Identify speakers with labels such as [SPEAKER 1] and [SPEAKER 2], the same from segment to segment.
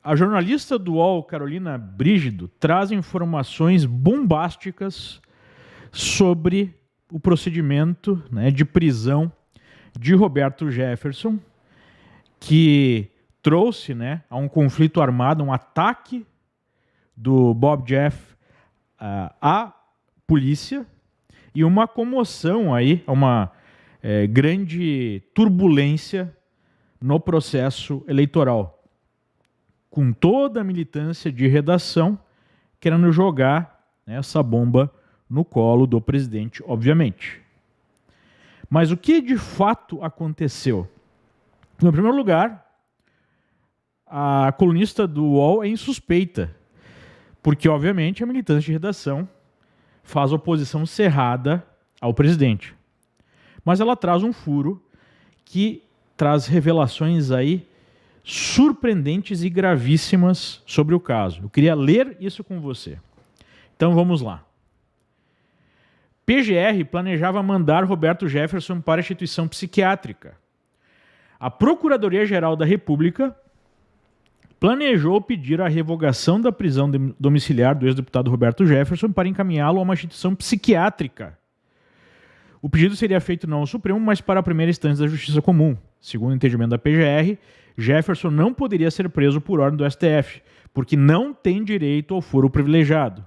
[SPEAKER 1] A jornalista do UOL, Carolina Brígido, traz informações bombásticas sobre o procedimento, né, de prisão de Roberto Jefferson, que trouxe, né, a um conflito armado, um ataque do Bob Jeff à polícia e uma comoção aí, uma grande turbulência no processo eleitoral, com toda a militância de redação querendo jogar, né, essa bomba no colo do presidente, obviamente. Mas o que de fato aconteceu? No primeiro lugar, a colunista do UOL é insuspeita, porque, obviamente, a militância de redação faz oposição cerrada ao presidente. Mas ela traz um furo que traz revelações aí surpreendentes e gravíssimas sobre o caso. Eu queria ler isso com você. Então vamos lá. PGR planejava mandar Roberto Jefferson para a instituição psiquiátrica. A Procuradoria-Geral da República planejou pedir a revogação da prisão domiciliar do ex-deputado Roberto Jefferson para encaminhá-lo a uma instituição psiquiátrica. O pedido seria feito não ao Supremo, mas para a primeira instância da Justiça Comum. Segundo o entendimento da PGR, Jefferson não poderia ser preso por ordem do STF, porque não tem direito ao foro privilegiado.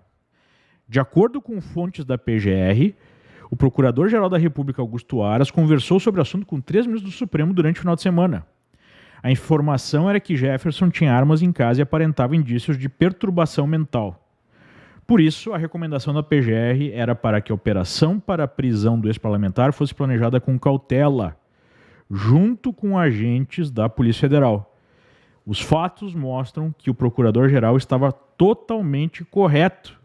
[SPEAKER 1] De acordo com fontes da PGR, o Procurador-Geral da República, Augusto Aras, conversou sobre o assunto com 3 ministros do Supremo durante o final de semana. A informação era que Jefferson tinha armas em casa e aparentava indícios de perturbação mental. Por isso, a recomendação da PGR era para que a operação para a prisão do ex-parlamentar fosse planejada com cautela, junto com agentes da Polícia Federal. Os fatos mostram que o Procurador-Geral estava totalmente correto.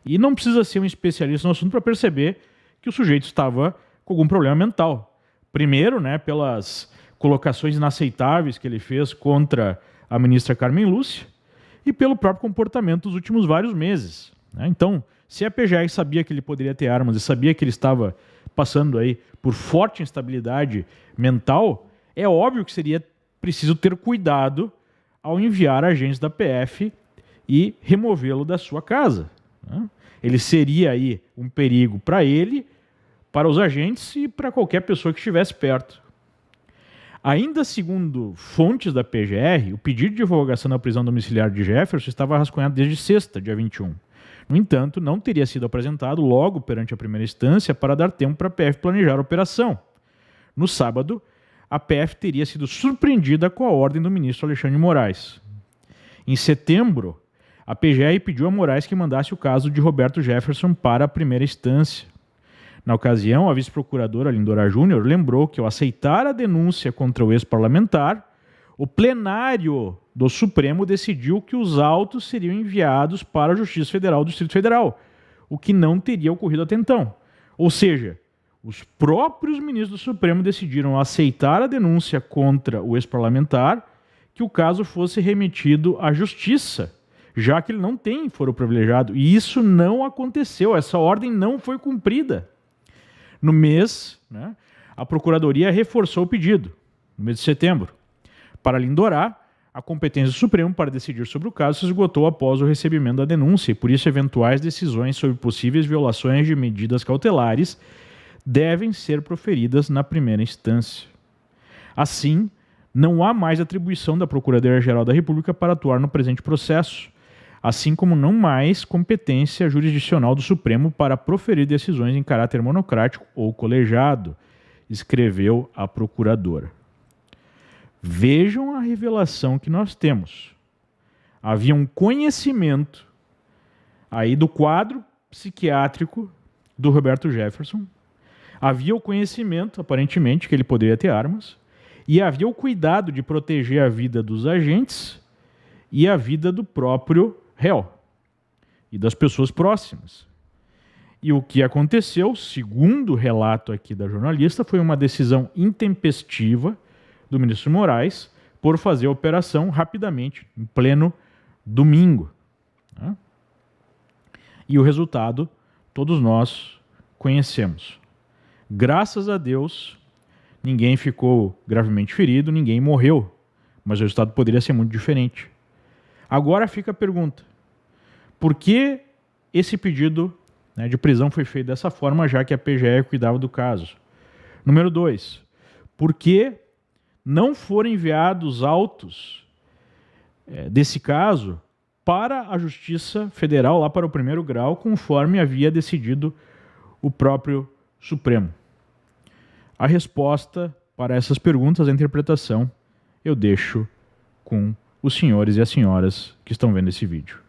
[SPEAKER 1] E não precisa ser um especialista no assunto para perceber que o sujeito estava com algum problema mental. Primeiro, né, pelas colocações inaceitáveis que ele fez contra a ministra Carmen Lúcia e pelo próprio comportamento dos últimos vários meses, né? Então, se a PGR sabia que ele poderia ter armas e sabia que ele estava passando aí por forte instabilidade mental, é óbvio que seria preciso ter cuidado ao enviar agentes da PF e removê-lo da sua casa, né? Ele seria aí um perigo para ele, para os agentes e para qualquer pessoa que estivesse perto. Ainda segundo fontes da PGR, o pedido de revogação da prisão domiciliar de Jefferson estava rascunhado desde sexta, dia 21. No entanto, não teria sido apresentado logo perante a primeira instância para dar tempo para a PF planejar a operação. No sábado, a PF teria sido surpreendida com a ordem do ministro Alexandre de Moraes. Em setembro, a PGR pediu a Moraes que mandasse o caso de Roberto Jefferson para a primeira instância. Na ocasião, a vice-procuradora Lindora Júnior lembrou que, ao aceitar a denúncia contra o ex-parlamentar, o plenário do Supremo decidiu que os autos seriam enviados para a Justiça Federal do Distrito Federal, o que não teria ocorrido até então. Ou seja, os próprios ministros do Supremo decidiram aceitar a denúncia contra o ex-parlamentar, que o caso fosse remetido à Justiça, já que ele não tem foro privilegiado. E isso não aconteceu, essa ordem não foi cumprida. No mês, né, a Procuradoria reforçou o pedido, no mês de setembro. Para Lindorá, a competência do Supremo para decidir sobre o caso se esgotou após o recebimento da denúncia, e por isso eventuais decisões sobre possíveis violações de medidas cautelares devem ser proferidas na primeira instância. Assim, não há mais atribuição da Procuradoria-Geral da República para atuar no presente processo, assim como não mais competência jurisdicional do Supremo para proferir decisões em caráter monocrático ou colegiado, escreveu a procuradora. Vejam a revelação que nós temos. Havia um conhecimento aí do quadro psiquiátrico do Roberto Jefferson, havia o conhecimento, aparentemente, que ele poderia ter armas, e havia o cuidado de proteger a vida dos agentes e a vida do próprio réu e das pessoas próximas. E o que aconteceu, segundo o relato aqui da jornalista, foi uma decisão intempestiva do ministro Moraes por fazer a operação rapidamente, em pleno domingo, né? E o resultado todos nós conhecemos. Graças a Deus, ninguém ficou gravemente ferido, ninguém morreu, mas o resultado poderia ser muito diferente. Agora fica a pergunta: por que esse pedido, né, de prisão foi feito dessa forma, já que a PGR cuidava do caso? Número 2, por que não foram enviados autos desse caso para a Justiça Federal, lá para o primeiro grau, conforme havia decidido o próprio Supremo? A resposta para essas perguntas, a interpretação, eu deixo com os senhores e as senhoras que estão vendo esse vídeo.